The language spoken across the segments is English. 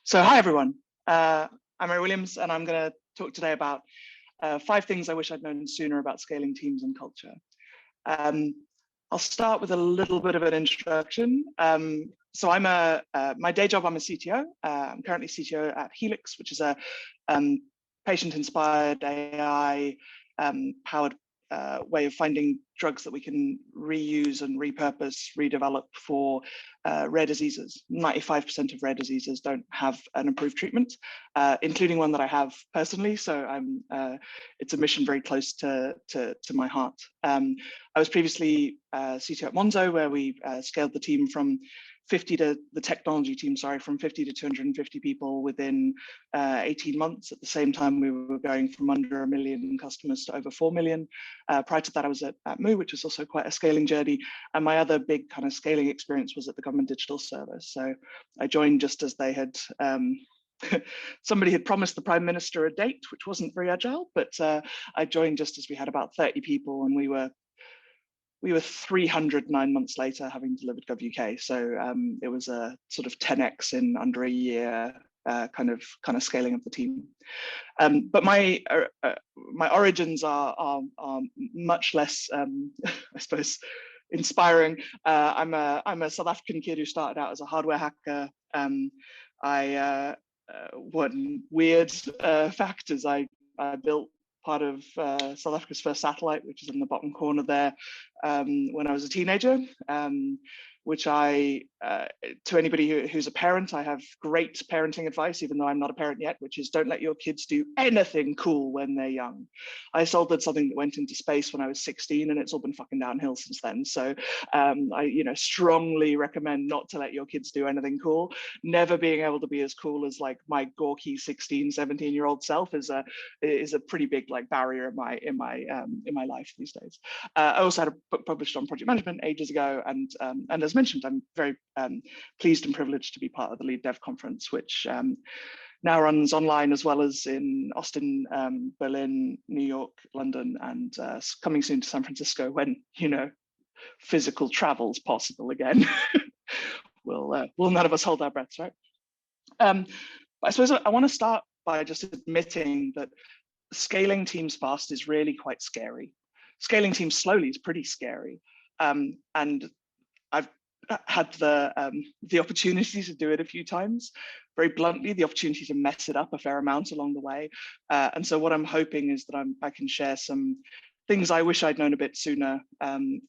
So hi everyone, I'm Meri Williams and I'm going to talk today about 5 things I wish I'd known sooner about scaling teams and culture. I'll start with a little bit of an introduction. So my day job, I'm a CTO. I'm currently CTO at Healx, which is a patient-inspired AI powered way of finding drugs that we can reuse and repurpose, redevelop for rare diseases. 95% of rare diseases don't have an approved treatment, including one that I have personally. So it's a mission very close to my heart. I was previously CTO at Monzo, where we scaled the team from 50 to the technology team, sorry, from 50 to 250 people within 18 months. At the same time, we were going from under 1 million customers to over 4 million. Prior to that, I was at Moo, which was also quite a scaling journey. And my other big kind of scaling experience was at the Government Digital Service. So I joined just as they had, somebody had promised the Prime Minister a date, which wasn't very agile, but I joined just as we had about 30 people and we were 300 9 months later, having delivered GovUK. So it was a sort of 10x in under a year, kind of scaling of the team. But my origins are much less, I suppose, inspiring. I'm a South African kid who started out as a hardware hacker. One weird fact is I built part of South Africa's first satellite, which is in the bottom corner there, when I was a teenager, which to anybody who's a parent, I have great parenting advice, even though I'm not a parent yet, which is don't let your kids do anything cool when they're young. I soldered something that went into space when I was 16 and it's all been fucking downhill since then. So I strongly recommend not to let your kids do anything cool. Never being able to be as cool as like my gawky 16, 17-year-old self is a pretty big like barrier in my life these days. I also had a book published on project management ages ago, and as mentioned, I'm very pleased and privileged to be part of the Lead Dev Conference, which now runs online as well as in Austin, Berlin, New York, London, and coming soon to San Francisco when physical travel's possible again. We'll none of us hold our breaths, right? I suppose I want to start by just admitting that scaling teams fast is really quite scary. Scaling teams slowly is pretty scary, and I've had the opportunity to do it a few times. Very bluntly, the opportunity to mess it up a fair amount along the way. And so what I'm hoping is that I can share some things I wish I'd known a bit sooner,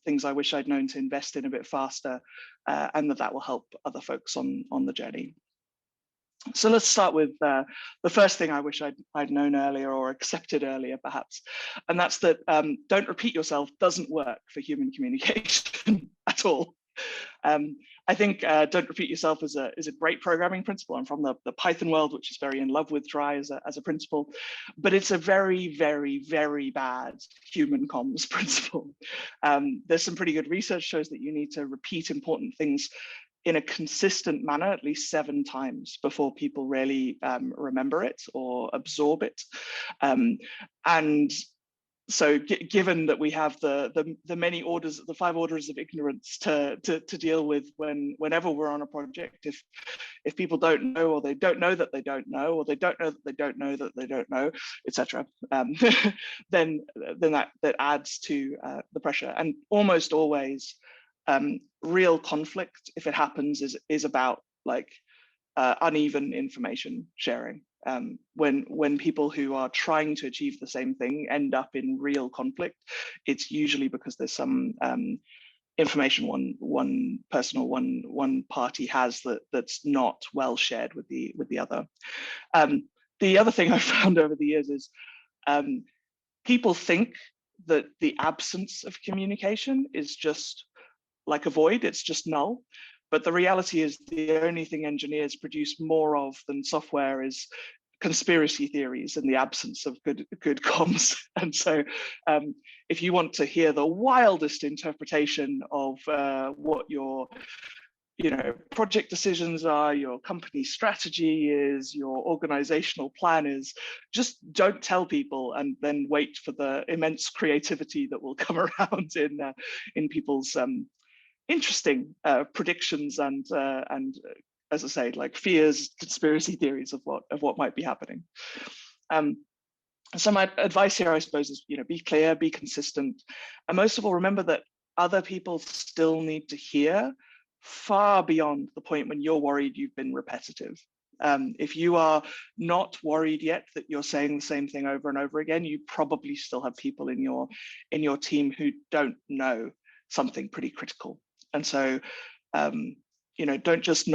things I wish I'd known to invest in a bit faster, and that will help other folks on the journey. So let's start with the first thing I wish I'd known earlier or accepted earlier, perhaps. And that's that don't repeat yourself doesn't work for human communication at all. I think don't repeat yourself is a great programming principle. I'm from the Python world, which is very in love with try as a principle, but it's a very, very, very bad human comms principle. There's some pretty good research shows that you need to repeat important things in a consistent manner at least 7 times before people really remember it or absorb it. And so given that we have the many orders, the 5 orders of ignorance to deal with whenever we're on a project, if people don't know, or they don't know that they don't know, or they don't know that they don't know that they don't know, etc., then that adds to the pressure. And almost always real conflict, if it happens, is about like uneven information sharing. When people who are trying to achieve the same thing end up in real conflict, it's usually because there's some information one person or one party has that's not well shared with the other. The other thing I've found over the years is people think that the absence of communication is just like a void, it's just null. But the reality is the only thing engineers produce more of than software is conspiracy theories in the absence of good comms. And so if you want to hear the wildest interpretation of what your project decisions are, your company strategy is, your organizational plan is, just don't tell people and then wait for the immense creativity that will come around in people's interesting predictions and as I say, like fears, conspiracy theories of what might be happening. So my advice here, I suppose, is, be clear, be consistent, and most of all, remember that other people still need to hear far beyond the point when you're worried you've been repetitive. If you are not worried yet that you're saying the same thing over and over again, you probably still have people in your team who don't know something pretty critical. And so, don't just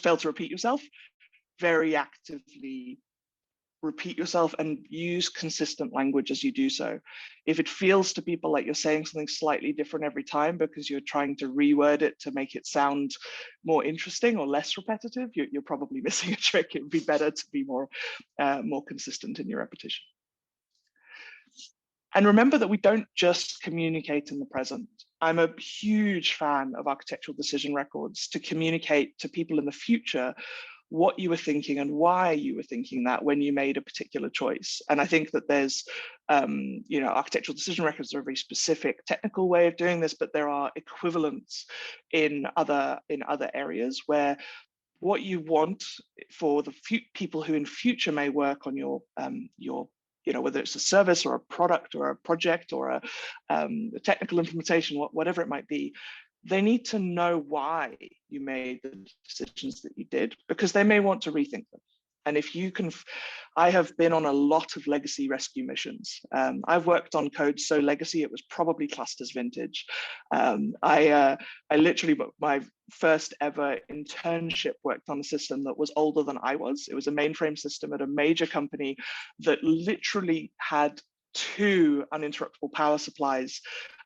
fail to repeat yourself. Very actively repeat yourself and use consistent language as you do so. If it feels to people like you're saying something slightly different every time because you're trying to reword it to make it sound more interesting or less repetitive, you're probably missing a trick. It would be better to be more consistent in your repetition. And remember that we don't just communicate in the present. I'm a huge fan of architectural decision records to communicate to people in the future what you were thinking and why you were thinking that when you made a particular choice. And I think that there's, architectural decision records are a very specific technical way of doing this, but there are equivalents in other areas where what you want for the people who in future may work on your whether it's a service or a product or a project or a technical implementation, whatever it might be, they need to know why you made the decisions that you did, because they may want to rethink them. And if you can, I have been on a lot of legacy rescue missions. I've worked on code so legacy, it was probably classed as vintage. I literally, my first ever internship worked on a system that was older than I was. It was a mainframe system at a major company that literally had 2 uninterruptible power supplies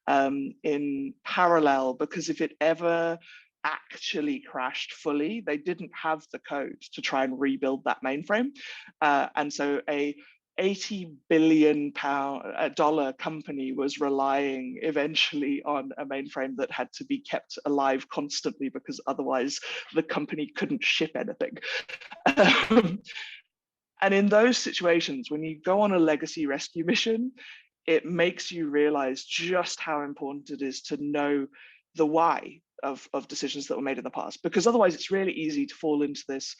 in parallel, because if it ever actually crashed fully, they didn't have the code to try and rebuild that mainframe. And so a $80 billion company was relying eventually on a mainframe that had to be kept alive constantly, because otherwise the company couldn't ship anything. And in those situations, when you go on a legacy rescue mission, it makes you realize just how important it is to know the why of decisions that were made in the past, because otherwise it's really easy to fall into this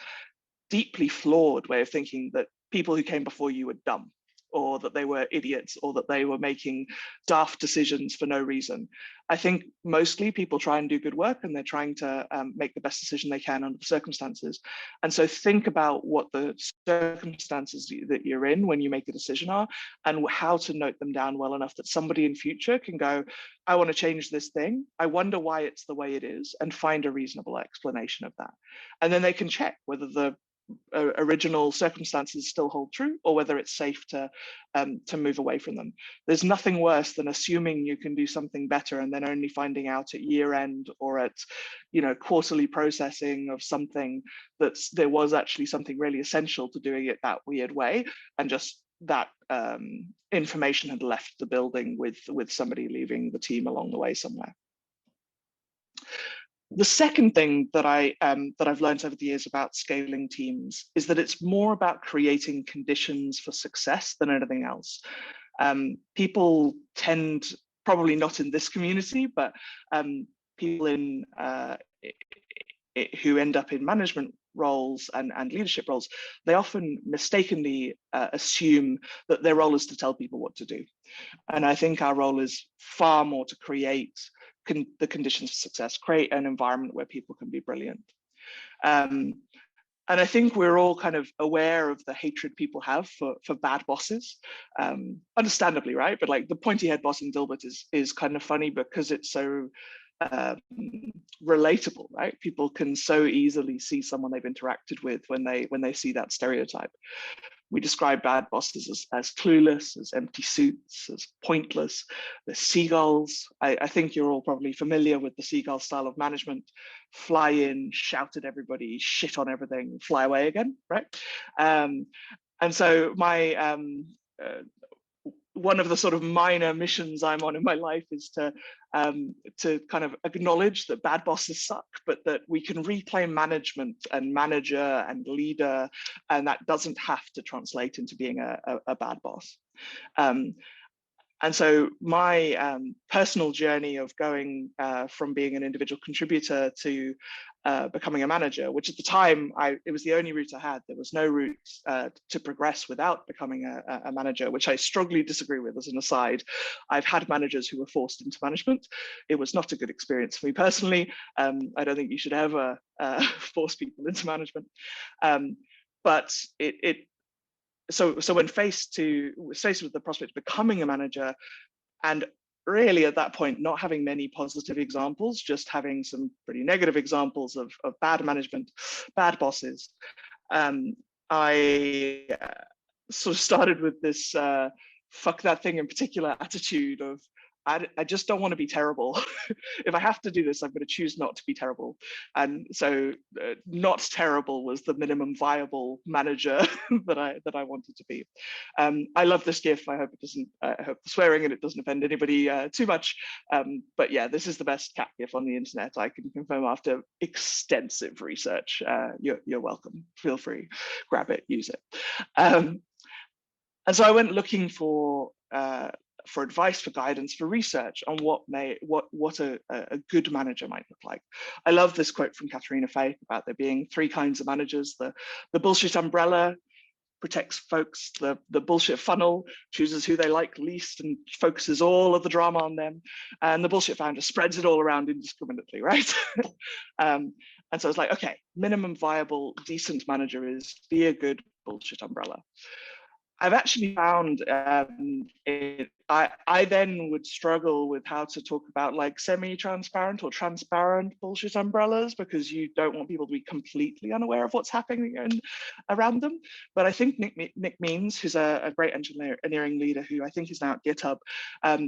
deeply flawed way of thinking that people who came before you were dumb, or that they were idiots, or that they were making daft decisions for no reason. I think mostly people try and do good work, and they're trying to make the best decision they can under the circumstances. And so think about what the circumstances that you're in when you make a decision are, and how to note them down well enough that somebody in future can go, I want to change this thing. I wonder why it's the way it is, and find a reasonable explanation of that. And then they can check whether the original circumstances still hold true, or whether it's safe to move away from them. There's nothing worse than assuming you can do something better and then only finding out at year end or at quarterly processing of something that there was actually something really essential to doing it that weird way, and just that information had left the building with somebody leaving the team along the way somewhere. The second thing that I've learned over the years about scaling teams is that it's more about creating conditions for success than anything else. People tend, probably not in this community, but people who end up in management roles and leadership roles, they often mistakenly assume that their role is to tell people what to do. And I think our role is far more to create the conditions for success, create an environment where people can be brilliant. And I think we're all kind of aware of the hatred people have for bad bosses, understandably, right? But like the pointy head boss in Dilbert is kind of funny because it's so relatable, right? People can so easily see someone they've interacted with when they see that stereotype. We describe bad bosses as clueless, as empty suits, as pointless. They're seagulls. I think you're all probably familiar with the seagull style of management. Fly in, shout at everybody, shit on everything, fly away again, right? And so my one of the sort of minor missions I'm on in my life is to kind of acknowledge that bad bosses suck, but that we can reclaim management and manager and leader, and that doesn't have to translate into being a bad boss. And so my personal journey of going from being an individual contributor to becoming a manager, which at the time, it was the only route I had. There was no route to progress without becoming a manager, which I strongly disagree with as an aside. I've had managers who were forced into management. It was not a good experience for me personally. I don't think you should ever force people into management. But so when faced with the prospect of becoming a manager, and really at that point not having many positive examples, just having some pretty negative examples of bad management, bad bosses, I sort of started with this fuck that thing in particular attitude of I just don't want to be terrible. If I have to do this, I'm going to choose not to be terrible. And so not terrible was the minimum viable manager that I wanted to be. I love this GIF. I hope it doesn't, I hope the swearing and it doesn't offend anybody too much. But yeah, this is the best cat GIF on the internet. I can confirm after extensive research. You're welcome. Feel free, grab it, use it. And so I went looking for advice, for guidance, for research on what a good manager might look like. I love this quote from Katharina Fay about there being three kinds of managers: the bullshit umbrella protects folks, the bullshit funnel chooses who they like least and focuses all of the drama on them, and the bullshit founder spreads it all around indiscriminately, right? And so I was like, okay, minimum viable, decent manager is be a good bullshit umbrella. I've actually found I then would struggle with how to talk about like semi-transparent or transparent bullshit umbrellas, because you don't want people to be completely unaware of what's happening around them. But I think Nick Means, who's a great engineering leader who I think is now at GitHub,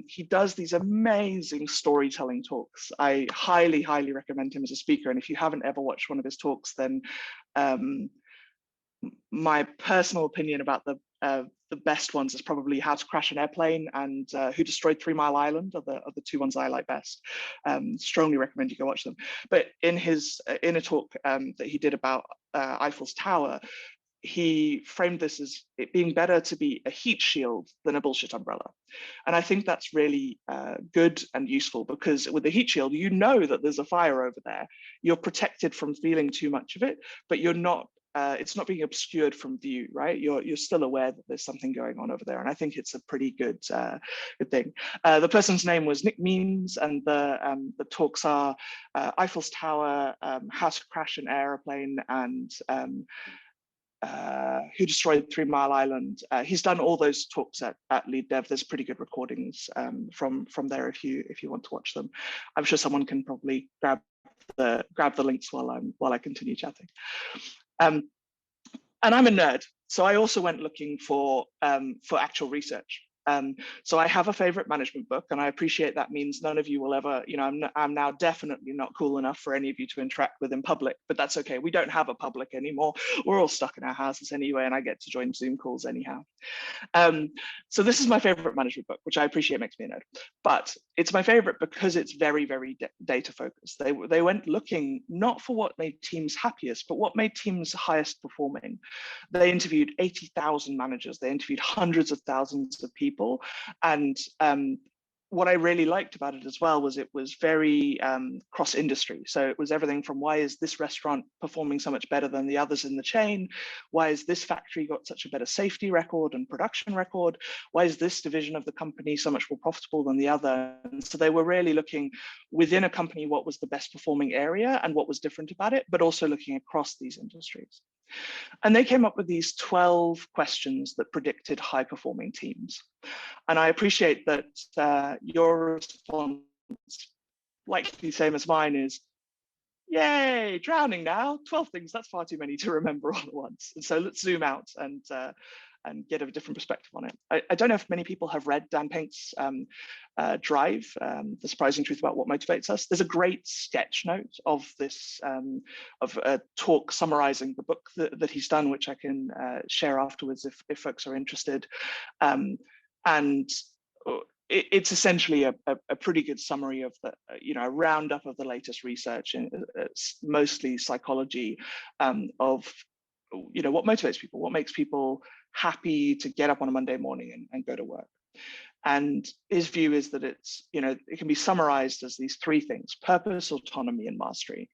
he does these amazing storytelling talks. I highly, highly recommend him as a speaker. And if you haven't ever watched one of his talks, then my personal opinion about the best ones is probably How to Crash an Airplane and Who Destroyed 3 Mile Island are the two ones I like best. Strongly recommend you go watch them. But in a talk that he did about Eiffel's Tower, he framed this as it being better to be a heat shield than a bullshit umbrella. And I think that's really good and useful, because with the heat shield, you know that there's a fire over there. You're protected from feeling too much of it, but you're not it's not being obscured from view, right? You're still aware that there's something going on over there, and I think it's a pretty good thing. The person's name was Nick Means, and the talks are Eiffel's Tower, How to Crash an Airplane, and Who Destroyed 3 Mile Island. He's done all those talks at Lead Dev. There's pretty good recordings from there if you want to watch them. I'm sure someone can probably grab the links while I continue chatting. And I'm a nerd, so I also went looking for actual research. So I have a favorite management book, and I appreciate that means none of you will ever, I'm now definitely not cool enough for any of you to interact with in public, but that's okay. We don't have a public anymore. We're all stuck in our houses anyway, and I get to join Zoom calls anyhow. So this is my favorite management book, which I appreciate makes me a nerd, but it's my favorite because it's very, very data focused. They went looking not for what made teams happiest, but what made teams highest performing. They interviewed 80,000 managers. They interviewed hundreds of thousands of people. And what I really liked about it as well was it was very cross-industry. So it was everything from, why is this restaurant performing so much better than the others in the chain? Why is this factory got such a better safety record and production record? Why is this division of the company so much more profitable than the other? And so they were really looking within a company what was the best performing area and what was different about it, but also looking across these industries. And they came up with these 12 questions that predicted high performing teams. And I appreciate that your response, likely the same as mine, is, yay, drowning now, 12 things, that's far too many to remember all at once. And so let's zoom out and get a different perspective on it. I don't know if many people have read Dan Pink's Drive, The Surprising Truth About What Motivates Us. There's a great sketch note of this, of a talk summarizing the book that he's done, which I can share afterwards if folks are interested. And it's essentially a pretty good summary of the, a roundup of the latest research, and mostly psychology of, what motivates people, what makes people happy to get up on a Monday morning and go to work. And his view is that it's, it can be summarized as these three things: purpose, autonomy, and mastery.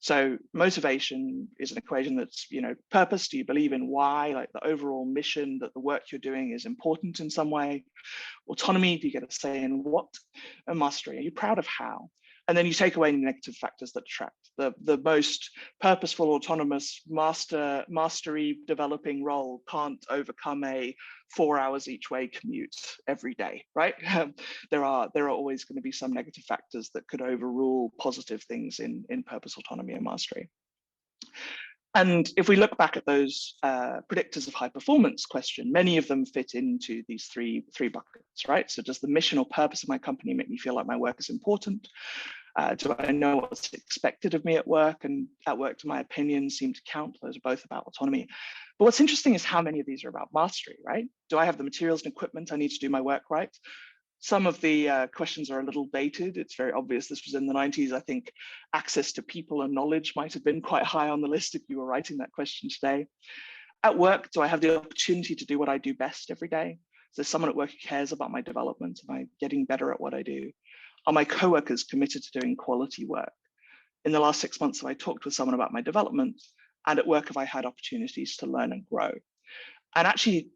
So motivation is an equation that's, purpose. Do you believe in why, like the overall mission that the work you're doing is important in some way? Autonomy, do you get a say in what? And mastery, are you proud of how? And then you take away any negative factors that detract. The most purposeful, autonomous, mastery developing role can't overcome a 4 hours each way commute every day, right? There are always going to be some negative factors that could overrule positive things in purpose, autonomy, and mastery. And if we look back at those predictors of high performance question, many of them fit into these three buckets, right? So does the mission or purpose of my company make me feel like my work is important? Do I know what's expected of me at work? And at work, do my opinions seem to count? Those are both about autonomy. But what's interesting is how many of these are about mastery, right? Do I have the materials and equipment I need to do my work right? Some of the questions are a little dated. It's very obvious this was in the 90s. I think access to people and knowledge might have been quite high on the list if you were writing that question today. At work, do I have the opportunity to do what I do best every day? Is there someone at work who cares about my development? Am I getting better at what I do? Are my coworkers committed to doing quality work? In the last 6 months, have I talked with someone about my development? And at work, have I had opportunities to learn and grow? And actually,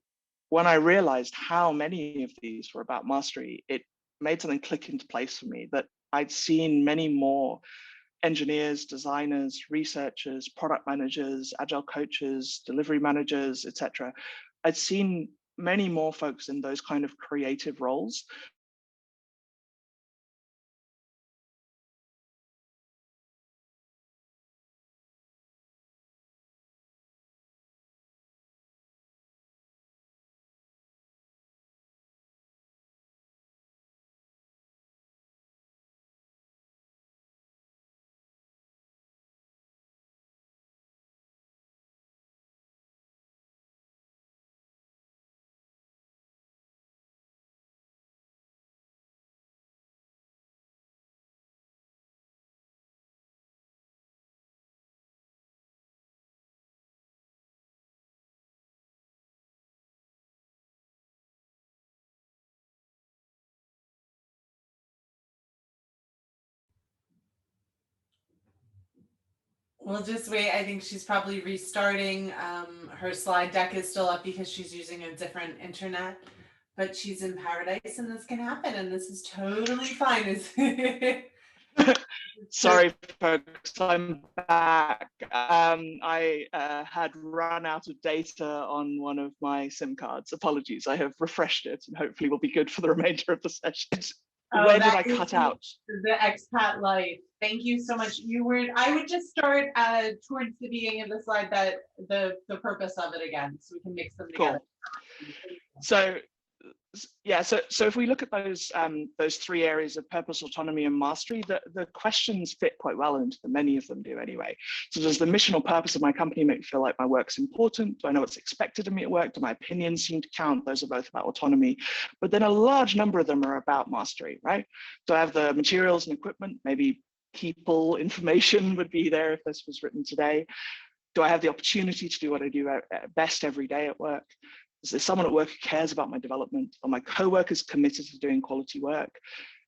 when I realized how many of these were about mastery, it made something click into place for me, that I'd seen many more engineers, designers, researchers, product managers, agile coaches, delivery managers, etc. I'd seen many more folks in those kind of creative roles. We'll just wait. I think she's probably restarting. Her slide deck is still up because she's using a different internet, but she's in paradise and this can happen and this is totally fine. Sorry, folks, I'm back. I had run out of data on one of my SIM cards. Apologies, I have refreshed it and hopefully will be good for the remainder of the session. Where did I cut out? The expat life. Thank you so much. I would just start towards the beginning of the slide, that the purpose of it again, so we can mix them together. So yeah, so if we look at those three areas of purpose, autonomy, and mastery, the questions fit quite well into them. Many of them do anyway. So does the mission or purpose of my company make me feel like my work's important? Do I know what's expected of me at work? Do my opinions seem to count? Those are both about autonomy. But then a large number of them are about mastery, right? Do I have the materials and equipment? Maybe people, information would be there if this was written today. Do I have the opportunity to do what I do best every day at work? Is there someone at work who cares about my development? Are my co-workers committed to doing quality work?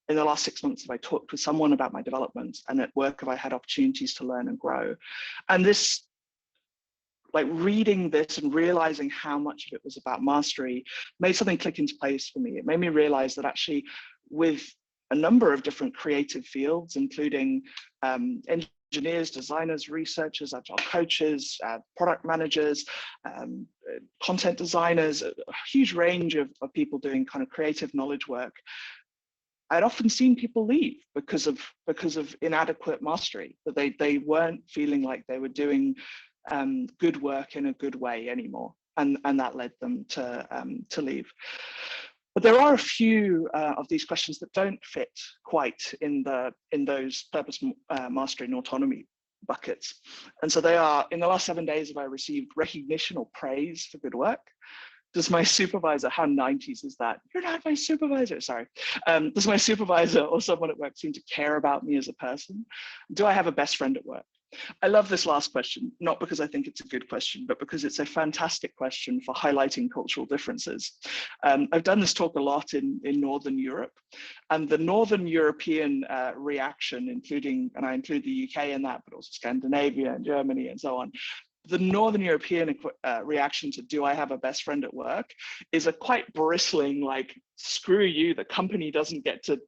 In the last 6 months, have I talked with someone about my development? And at work, have I had opportunities to learn and grow? And this, like reading this and realizing how much of it was about mastery, made something click into place for me. It made me realize that actually with a number of different creative fields, including engineers, designers, researchers, agile coaches, product managers, content designers, a huge range of people doing kind of creative knowledge work. I'd often seen people leave because of inadequate mastery, that they weren't feeling like they were doing good work in a good way anymore, and that led them to leave. But there are a few of these questions that don't fit quite in those purpose, mastery, and autonomy buckets. And so they are: in the last 7 days, have I received recognition or praise for good work? Does my supervisor, how 90s is that? You're not my supervisor, sorry. Does my supervisor or someone at work seem to care about me as a person? Do I have a best friend at work? I love this last question, not because I think it's a good question, but because it's a fantastic question for highlighting cultural differences. I've done this talk a lot in Northern Europe, and the Northern European reaction, including, and I include the UK in that, but also Scandinavia and Germany and so on, the Northern European reaction to "do I have a best friend at work" is a quite bristling, like, screw you, the company doesn't get to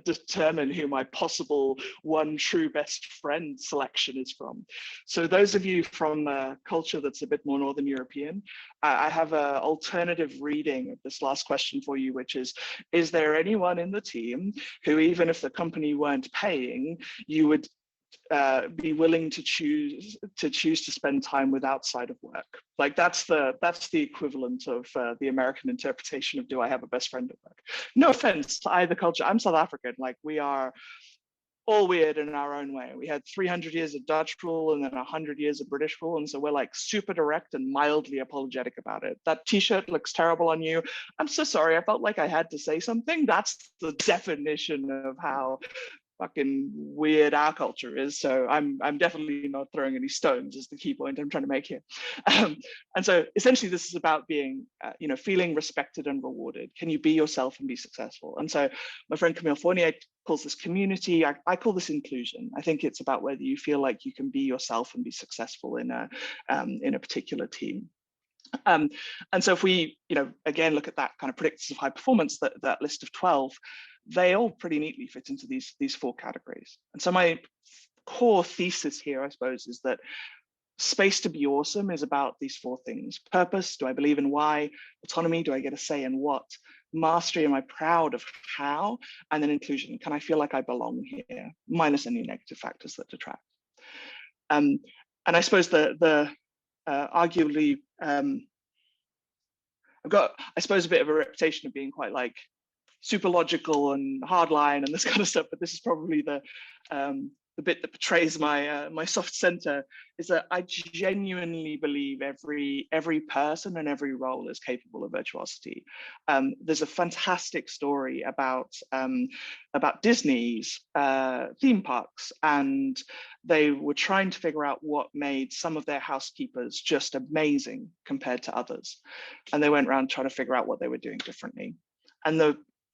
determine who my possible one true best friend selection is from. So those of you from a culture that's a bit more Northern European, I have an alternative reading of this last question for you, which is there anyone in the team who, even if the company weren't paying, you would be willing to choose to spend time with outside of work? Like, that's the equivalent of the American interpretation of "do I have a best friend at work?" No offense to either culture. I'm South African. Like, we are all weird in our own way. We had 300 years of Dutch rule and then 100 years of British rule, and so we're like super direct and mildly apologetic about it. That t-shirt looks terrible on you. I'm so sorry. I felt like I had to say something. That's the definition of how fucking weird our culture is. So I'm definitely not throwing any stones, is the key point I'm trying to make here. And so essentially this is about being, feeling respected and rewarded. Can you be yourself and be successful? And so my friend Camille Fournier calls this community. I call this inclusion. I think it's about whether you feel like you can be yourself and be successful in a particular team. And so if we, again, look at that kind of predictors of high performance, that list of 12, they all pretty neatly fit into these four categories. And so my core thesis here, I suppose, is that space to be awesome is about these four things: purpose, do I believe in why? Autonomy, do I get a say in what? Mastery, am I proud of how? And then inclusion, can I feel like I belong here, minus any negative factors that detract? And I suppose the arguably, I've got, I suppose, a bit of a reputation of being quite like super logical and hardline and this kind of stuff, but this is probably the bit that betrays my my soft center, is that I genuinely believe every person and every role is capable of virtuosity. There's a fantastic story about Disney's theme parks, and they were trying to figure out what made some of their housekeepers just amazing compared to others, and they went around trying to figure out what they were doing differently. And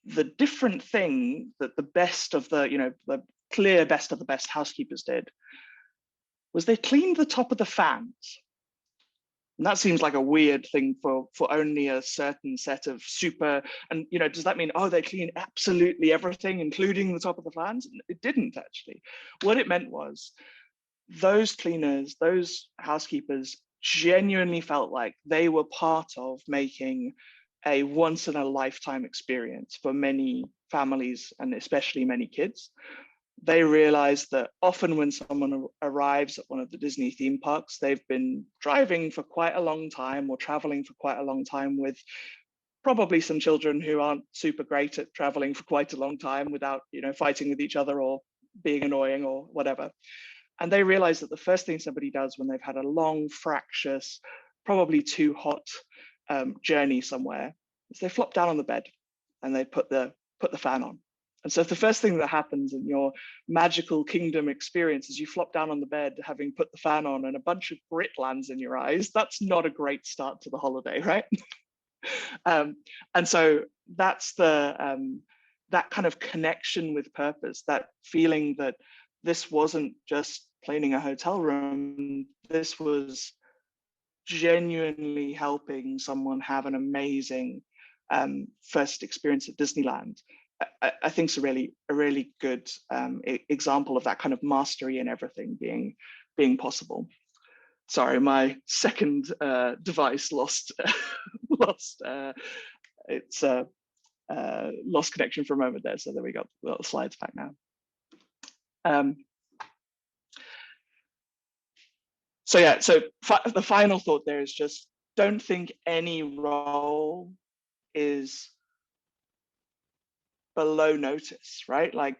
the different thing that the best of the clear best of the best housekeepers did was they cleaned the top of the fans. And that seems like a weird thing for only a certain set of super, and does that mean, oh, they clean absolutely everything, including the top of the fans? It didn't actually. What it meant was those cleaners, those housekeepers genuinely felt like they were part of making a once in a lifetime experience for many families and especially many kids. They realized that often when someone arrives at one of the Disney theme parks, they've been driving for quite a long time or traveling for quite a long time with probably some children who aren't super great at traveling for quite a long time without, fighting with each other or being annoying or whatever. And they realize that the first thing somebody does when they've had a long, fractious, probably too hot journey somewhere is they flop down on the bed and they put the fan on. And so if the first thing that happens in your magical kingdom experience is you flop down on the bed having put the fan on and a bunch of grit lands in your eyes, that's not a great start to the holiday, right? And so that's that kind of connection with purpose, that feeling that this wasn't just cleaning a hotel room, this was genuinely helping someone have an amazing first experience at Disneyland. I think it's a really good example of that kind of mastery in everything being possible. Sorry, my second device lost its lost connection for a moment there. So there we go. We've got the slides back now. So yeah, so the final thought there is just don't think any role is below notice, right? Like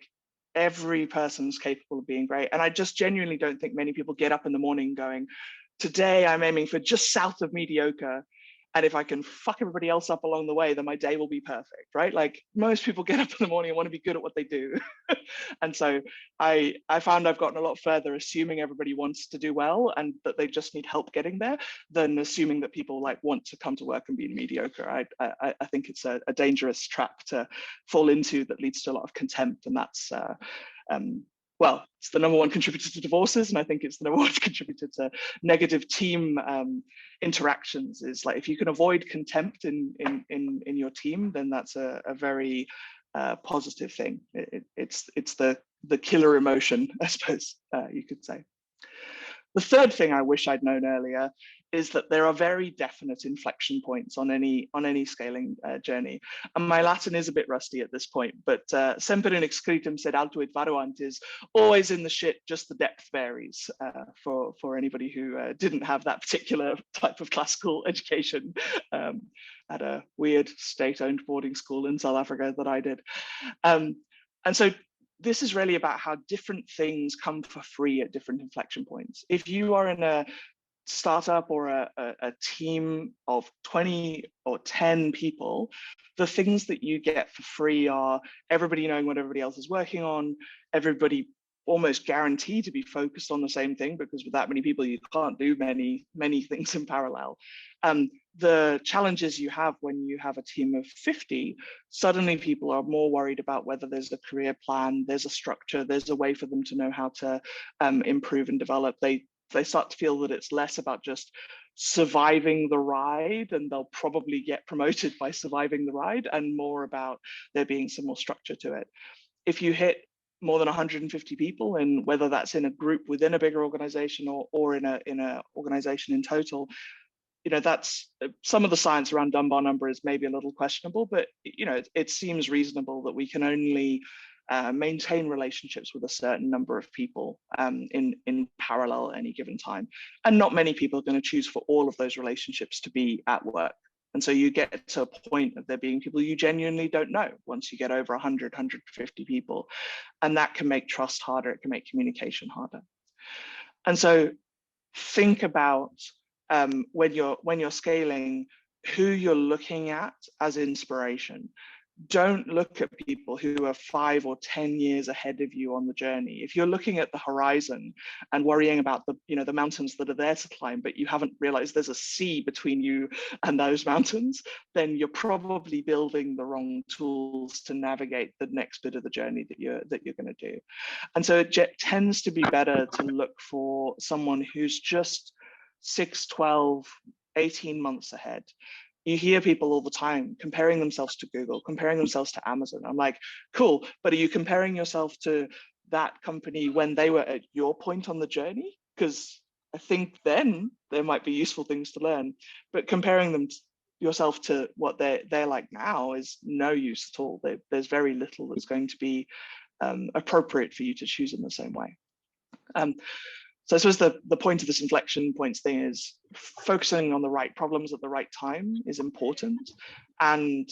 every person's capable of being great. And I just genuinely don't think many people get up in the morning going, today I'm aiming for just south of mediocre. And if I can fuck everybody else up along the way, then my day will be perfect, right? Like most people get up in the morning and want to be good at what they do. And so I found I've gotten a lot further assuming everybody wants to do well and that they just need help getting there than assuming that people like want to come to work and be mediocre. I think it's a dangerous trap to fall into that leads to a lot of contempt, and that's well, it's the #1 contributor to divorces, and I think it's the #1 contributor to negative team interactions. Is like if you can avoid contempt in your team, then that's a very positive thing. It's the killer emotion, I suppose you could say. The third thing I wish I'd known earlier is that there are very definite inflection points on any scaling journey. And my Latin is a bit rusty at this point, but semper in excretum sed altuit varuant is always in the shit, just the depth varies for anybody who didn't have that particular type of classical education at a weird state-owned boarding school in South Africa that I did. And so this is really about how different things come for free at different inflection points. If you are in a startup or a team of 20 or 10 people, the things that you get for free are everybody knowing what everybody else is working on, everybody almost guaranteed to be focused on the same thing, because with that many people, you can't do many things in parallel. The challenges you have when you have a team of 50, suddenly people are more worried about whether there's a career plan, there's a structure, there's a way for them to know how to improve and develop. They start to feel that it's less about just surviving the ride, and they'll probably get promoted by surviving the ride, and more about there being some more structure to it. If you hit more than 150 people, and whether that's in a group within a bigger organization or in a organization in total, you know, that's some of the science around Dunbar number is maybe a little questionable, but you know, it seems reasonable that we can only maintain relationships with a certain number of people in parallel at any given time. And not many people are going to choose for all of those relationships to be at work. And so you get to a point of there being people you genuinely don't know once you get over 100, 150 people. And that can make trust harder, it can make communication harder. And so think about when you're scaling, who you're looking at as inspiration. Don't look at people who are 5 or 10 years ahead of you on the journey. If you're looking at the horizon and worrying about the mountains that are there to climb, but you haven't realized there's a sea between you and those mountains, then you're probably building the wrong tools to navigate the next bit of the journey that you're going to do. And so it tends to be better to look for someone who's just 6, 12, 18 months ahead. You hear people all the time comparing themselves to Google, comparing themselves to Amazon. I'm like, cool, but are you comparing yourself to that company when they were at your point on the journey? Because I think then there might be useful things to learn, but comparing them yourself to what they're like now is no use at all. There's very little that's going to be appropriate for you to choose in the same way. So I suppose the point of this inflection points thing is focusing on the right problems at the right time is important, and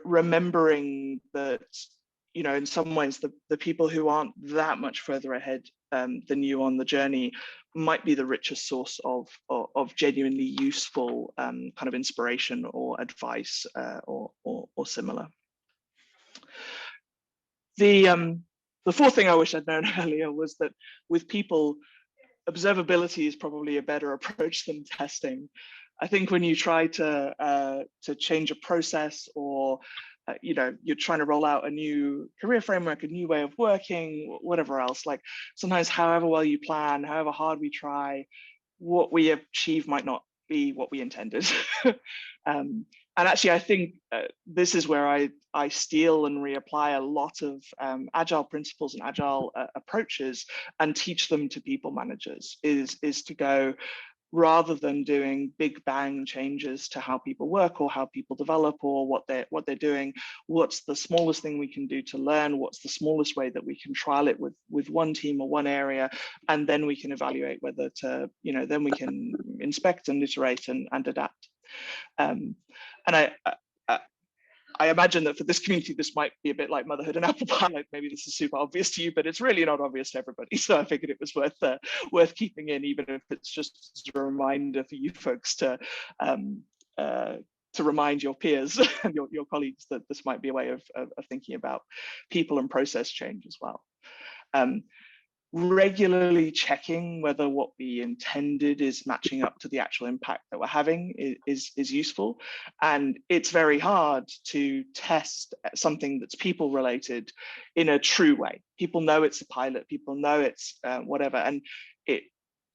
remembering that, you know, in some ways the people who aren't that much further ahead than you on the journey might be the richest source of genuinely useful kind of inspiration or advice or similar. The fourth thing I wish I'd known earlier was that with people, observability is probably a better approach than testing. I think when you try to change a process, or you know, you're trying to roll out a new career framework, a new way of working, whatever else, like sometimes however well you plan, however hard we try, what we achieve might not be what we intended. And actually, I think this is where I steal and reapply a lot of agile principles and agile approaches and teach them to people managers, is to go, rather than doing big bang changes to how people work or how people develop or what they're doing, what's the smallest thing we can do to learn? What's the smallest way that we can trial it with one team or one area, and then we can evaluate whether to, you know, then we can inspect and iterate and adapt. And I imagine that for this community, this might be a bit like motherhood and apple pie. Like maybe this is super obvious to you, but it's really not obvious to everybody. So I figured it was worth keeping in, even if it's just a reminder for you folks to to remind your peers and your colleagues that this might be a way of thinking about people and process change as well. Regularly checking whether what we intended is matching up to the actual impact that we're having is useful. And it's very hard to test something that's people related in a true way. People know it's a pilot, people know it's whatever. And it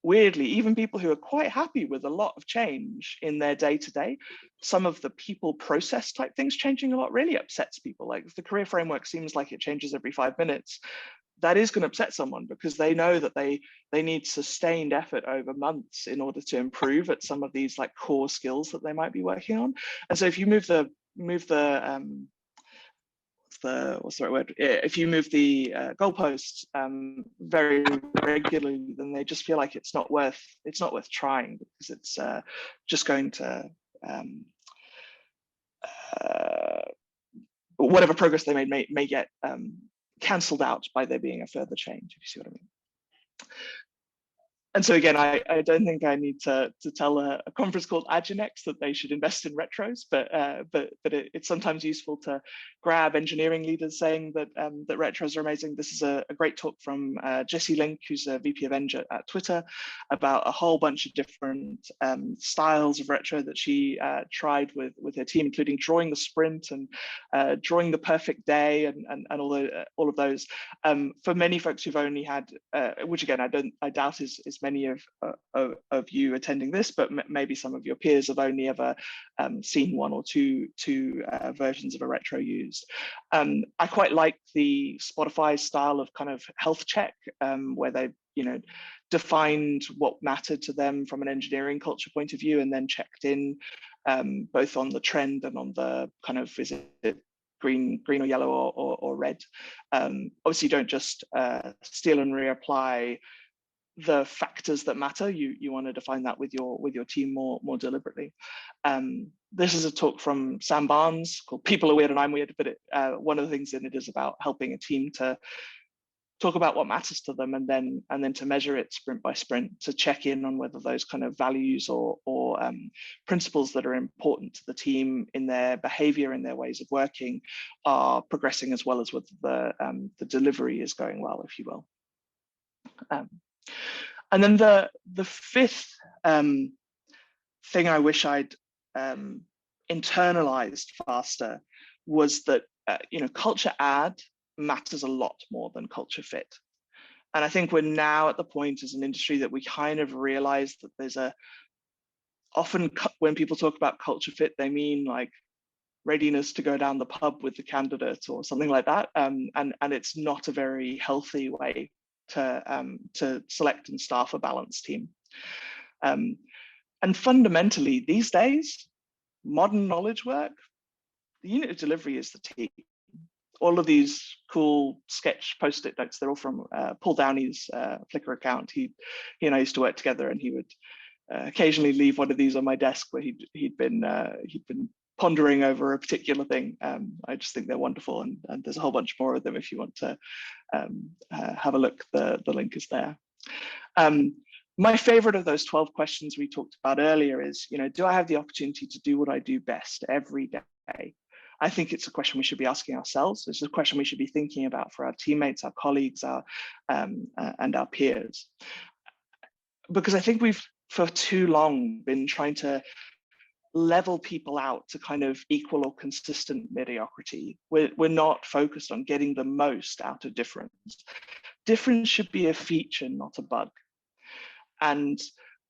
weirdly, even people who are quite happy with a lot of change in their day-to-day, some of the people process type things changing a lot really upsets people. Like if the career framework seems like it changes every 5 minutes, that is going to upset someone because they know that they need sustained effort over months in order to improve at some of these like core skills that they might be working on. And so if you move the what's the right word? If you move the goalposts very regularly, then they just feel like it's not worth trying because it's just going to whatever progress they made may get cancelled out by there being a further change, if you see what I mean. And so again, I don't think I need to tell a conference called Aginext that they should invest in retros, but it's sometimes useful to grab engineering leaders saying that that retros are amazing. This is a great talk from Jessie Link, who's a VP of Eng at Twitter, about a whole bunch of different styles of retro that she tried with her team, including drawing the sprint and drawing the perfect day and all of those. For many folks who've only had, which again I doubt is many of you attending this, but maybe some of your peers have only ever seen one or two versions of a retro used. I quite like the Spotify style of kind of health check, where they defined what mattered to them from an engineering culture point of view, and then checked in both on the trend and on the kind of, is it green or yellow or red. Obviously, you don't just steal and reapply the factors that matter. You want to define that with your team more deliberately. This is a talk from Sam Barnes called "People Are Weird and I'm Weird," but one of the things in it is about helping a team to talk about what matters to them, and then to measure it sprint by sprint, to check in on whether those kind of values or principles that are important to the team in their behavior, in their ways of working, are progressing, as well as whether the delivery is going well, if you will. And then the fifth thing I wish I'd internalized faster was that culture add matters a lot more than culture fit. And I think we're now at the point as an industry that we kind of realize that there's often when people talk about culture fit, they mean like readiness to go down the pub with the candidate or something like that. And it's not a very healthy way to select and staff a balanced team. And fundamentally, these days, modern knowledge work, the unit of delivery is the team. All of these cool sketch post-it notes, they're all from Paul Downey's Flickr account. He and I used to work together, and he would occasionally leave one of these on my desk where he'd been pondering over a particular thing. I just think they're wonderful, and there's a whole bunch more of them if you want to have a look. The link is there. My favorite of those 12 questions we talked about earlier is, do I have the opportunity to do what I do best every day? I think it's a question we should be asking ourselves. It's a question we should be thinking about for our teammates, our colleagues, and our peers. Because I think we've, for too long, been trying to level people out to kind of equal or consistent mediocrity. We're not focused on getting the most out of difference. Difference should be a feature, not a bug. And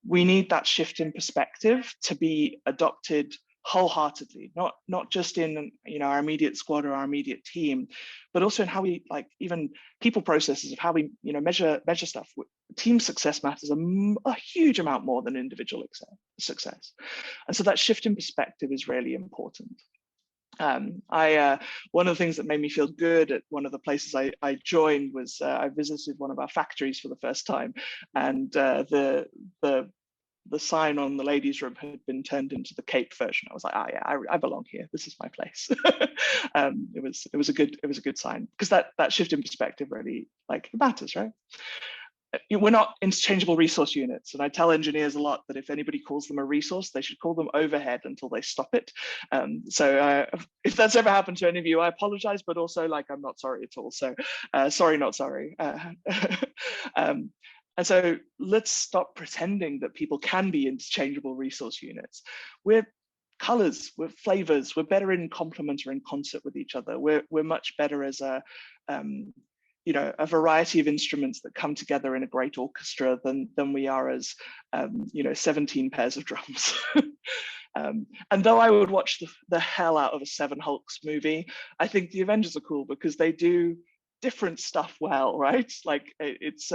we need that shift in perspective to be adopted wholeheartedly, not just in our immediate squad or our immediate team, but also in how we, like, even people processes of how we measure stuff. Team success matters a huge amount more than individual success, and so that shift in perspective is really important. One of the things that made me feel good at one of the places I joined was I visited one of our factories for the first time, and the sign on the ladies' room had been turned into the Cape version. I was like, yeah, I belong here. This is my place. It was a good sign, because that shift in perspective really, like, matters, right? we're not interchangeable resource units. And I tell engineers a lot that if anybody calls them a resource, they should call them overhead until they stop it. So if that's ever happened to any of you, I apologize, but also like, I'm not sorry at all. So sorry, not sorry. And so let's stop pretending that people can be interchangeable resource units. We're colors, we're flavors, we're better in complement or in concert with each other. We're much better as a a variety of instruments that come together in a great orchestra than we are as 17 pairs of drums. And though I would watch the hell out of a 7 Hulks movie, I think the Avengers are cool because they do different stuff well, right? Like it's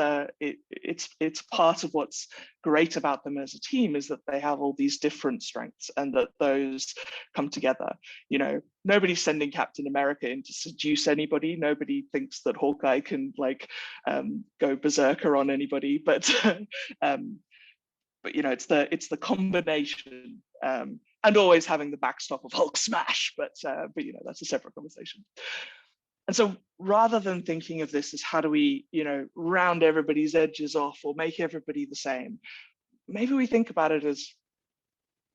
part of what's great about them as a team is that they have all these different strengths and that those come together. Nobody's sending Captain America in to seduce anybody. Nobody thinks that Hawkeye can go berserker on anybody, but it's the combination and always having the backstop of Hulk smash, but that's a separate conversation. And so rather than thinking of this as how do we, round everybody's edges off or make everybody the same, maybe we think about it as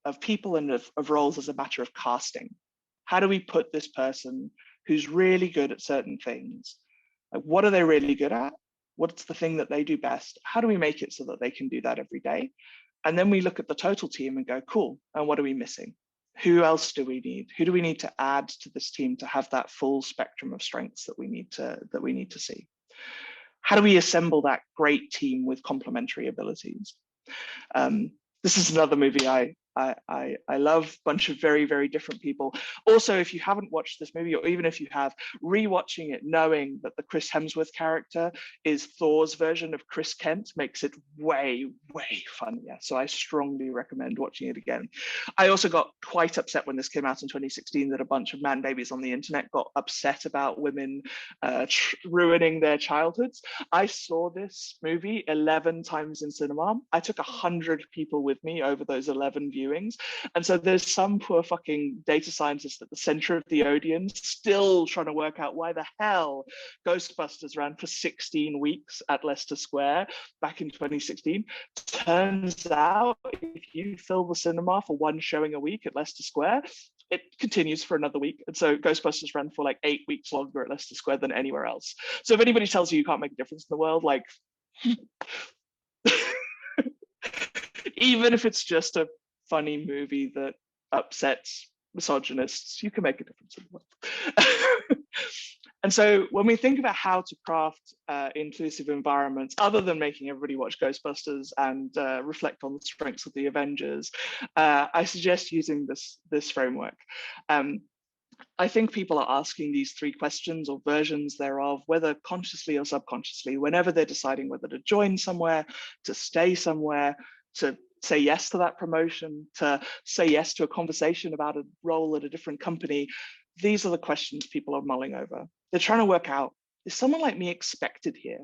of people and of roles as a matter of casting. How do we put this person who's really good at certain things? Like, what are they really good at? What's the thing that they do best? How do we make it so that they can do that every day? And then we look at the total team and go, cool, and what are we missing? Who else do we need? Who do we need to add to this team to have that full spectrum of strengths that we need to see? How do we assemble that great team with complementary abilities? This is another movie I love, a bunch of very, very different people. Also, if you haven't watched this movie, or even if you have, rewatching it, knowing that the Chris Hemsworth character is Thor's version of Chris Kent makes it way, way funnier. So I strongly recommend watching it again. I also got quite upset when this came out in 2016 that a bunch of man babies on the internet got upset about women ruining their childhoods. I saw this movie 11 times in cinema. I took 100 people with me over those 11 viewings. And so there's some poor fucking data scientist at the center of the audience still trying to work out why the hell Ghostbusters ran for 16 weeks at Leicester Square back in 2016. Turns out if you fill the cinema for one showing a week at Leicester Square, it continues for another week. And so Ghostbusters ran for like 8 weeks longer at Leicester Square than anywhere else. So if anybody tells you you can't make a difference in the world, like even if it's just a funny movie that upsets misogynists, you can make a difference in the world. And so when we think about how to craft inclusive environments, other than making everybody watch Ghostbusters and reflect on the strengths of the Avengers, I suggest using this framework. I think people are asking these 3 questions or versions thereof, whether consciously or subconsciously, whenever they're deciding whether to join somewhere, to stay somewhere, to say yes to that promotion, to say yes to a conversation about a role at a different company. These are the questions people are mulling over. They're trying to work out, is someone like me expected here?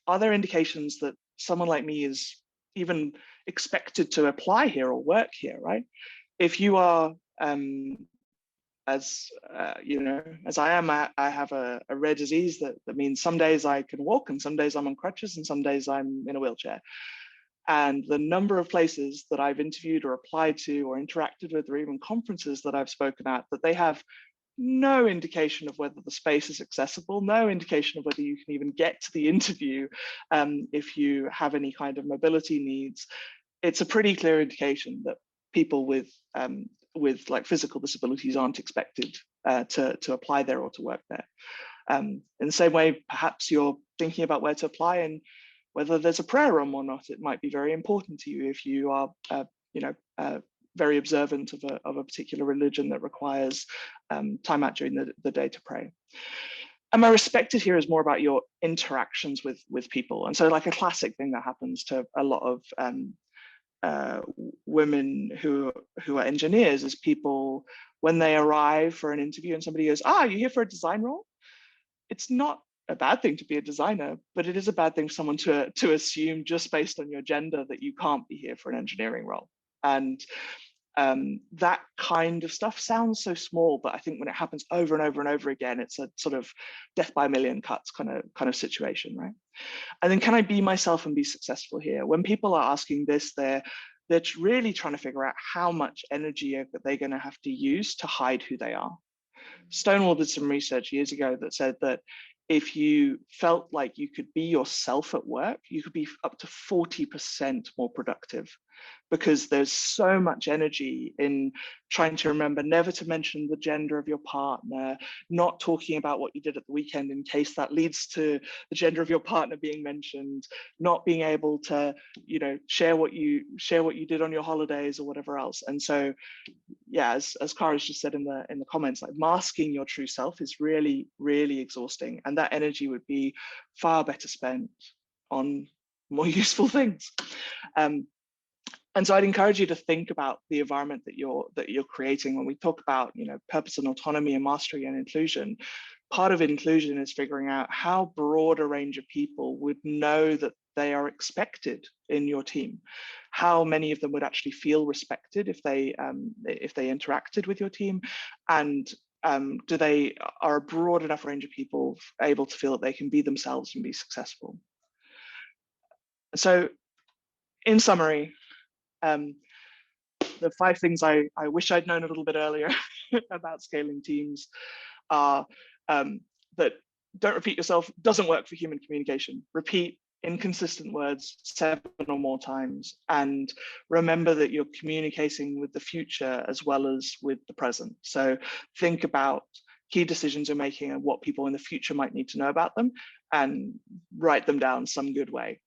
Are there indications that someone like me is even expected to apply here or work here, right? If you are, as I am, I have a rare disease that means some days I can walk and some days I'm on crutches and some days I'm in a wheelchair. And the number of places that I've interviewed or applied to or interacted with, or even conferences that I've spoken at, that they have no indication of whether the space is accessible, no indication of whether you can even get to the interview if you have any kind of mobility needs. It's a pretty clear indication that people with like physical disabilities aren't expected to apply there or to work there. In the same way, perhaps you're thinking about where to apply and whether there's a prayer room or not. It might be very important to you if you are, very observant of a particular religion that requires time out during the day to pray. And my respected here is more about your interactions with people. And so like a classic thing that happens to a lot of women who are engineers is people, when they arrive for an interview and somebody goes, you're here for a design role? It's not a bad thing to be a designer, but it is a bad thing for someone to assume just based on your gender that you can't be here for an engineering role. And that kind of stuff sounds so small, but I think when it happens over and over and over again, it's a sort of death by a million cuts kind of situation, right? And then can I be myself and be successful here? When people are asking this, they're really trying to figure out how much energy are they going to have to use to hide who they are. Stonewall did some research years ago that said that if you felt like you could be yourself at work, you could be up to 40% more productive, because there's so much energy in trying to remember never to mention the gender of your partner, not talking about what you did at the weekend in case that leads to the gender of your partner being mentioned, not being able to, you know, share what you did on your holidays or whatever else. And so, yeah, as Kara's just said in the comments, like masking your true self is really, really exhausting, and that energy would be far better spent on more useful things. And so I'd encourage you to think about the environment that you're creating. When we talk about, you know, purpose and autonomy and mastery and inclusion, part of inclusion is figuring out how broad a range of people would know that they are expected in your team. How many of them would actually feel respected if they interacted with your team, and are a broad enough range of people able to feel that they can be themselves and be successful. So, in summary, the 5 things I wish I'd known a little bit earlier about scaling teams are that don't repeat yourself doesn't work for human communication. Repeat inconsistent words 7 or more times, and remember that you're communicating with the future as well as with the present. So think about key decisions you're making and what people in the future might need to know about them, and write them down some good way.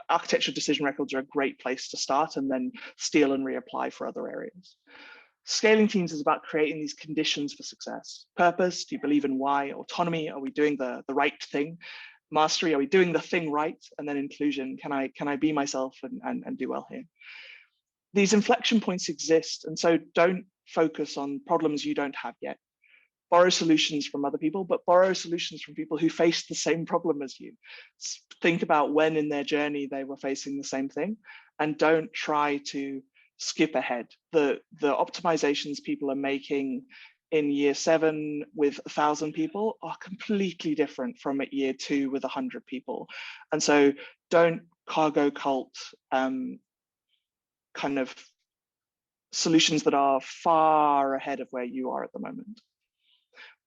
Architecture decision records are a great place to start, and then steal and reapply for other areas. Scaling teams is about creating these conditions for success. Purpose, do you believe in why? Autonomy, are we doing the right thing? Mastery, are we doing the thing right? And then inclusion, can I be myself and do well here? These inflection points exist, and so don't focus on problems you don't have yet. Borrow solutions from other people, but borrow solutions from people who face the same problem as you. Think about when in their journey they were facing the same thing, and don't try to skip ahead. The optimizations people are making in year 7 with 1,000 people are completely different from at year 2 with 100 people. And so don't cargo cult kind of solutions that are far ahead of where you are at the moment.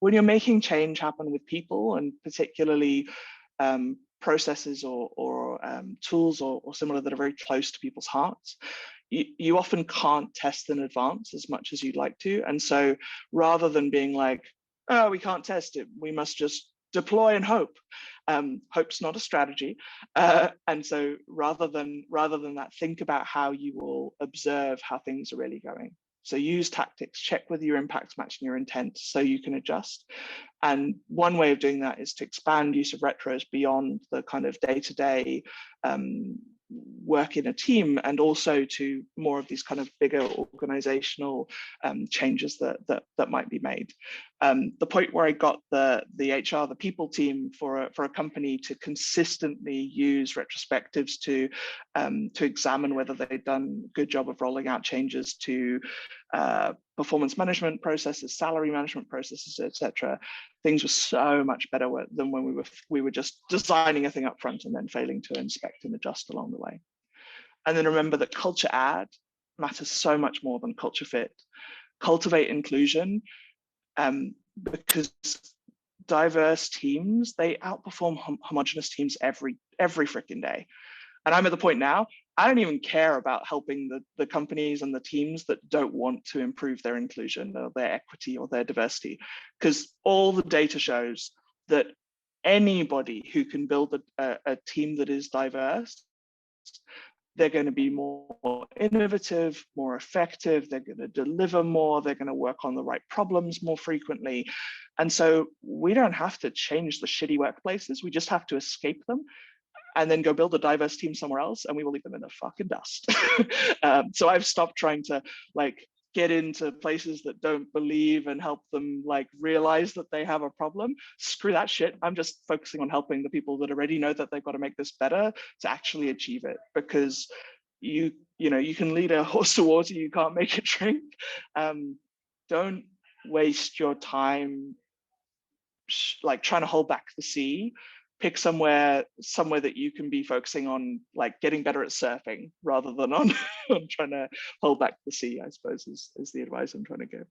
When you're making change happen with people, and particularly processes or tools or similar that are very close to people's hearts, you often can't test in advance as much as you'd like to. And so rather than being like, oh, we can't test it, we must just deploy and hope. Hope's not a strategy. And so rather than that, think about how you will observe how things are really going. So use tactics, check whether your impact's matching your intent so you can adjust. And one way of doing that is to expand use of retros beyond the kind of day-to-day work in a team, and also to more of these kind of bigger organizational changes that might be made. The point where I got the HR, the people team for a company to consistently use retrospectives to examine whether they'd done a good job of rolling out changes to performance management processes, salary management processes, etc. Things were so much better than when we were just designing a thing up front and then failing to inspect and adjust along the way. And then remember that culture add matters so much more than culture fit. Cultivate inclusion, because diverse teams, they outperform homogenous teams every freaking day. And I'm at the point now, I don't even care about helping the companies and the teams that don't want to improve their inclusion or their equity or their diversity, because all the data shows that anybody who can build a team that is diverse, they're going to be more innovative, more effective, they're going to deliver more, they're going to work on the right problems more frequently. And so we don't have to change the shitty workplaces, we just have to escape them and then go build a diverse team somewhere else, and we will leave them in the fucking dust. So I've stopped trying to get into places that don't believe and help them realize that they have a problem. Screw that shit. I'm just focusing on helping the people that already know that they've got to make this better to actually achieve it, because you can lead a horse to water, you can't make it drink. Don't waste your time trying to hold back the sea pick somewhere that you can be focusing on, like getting better at surfing rather than on, on trying to hold back the sea, I suppose is the advice I'm trying to give.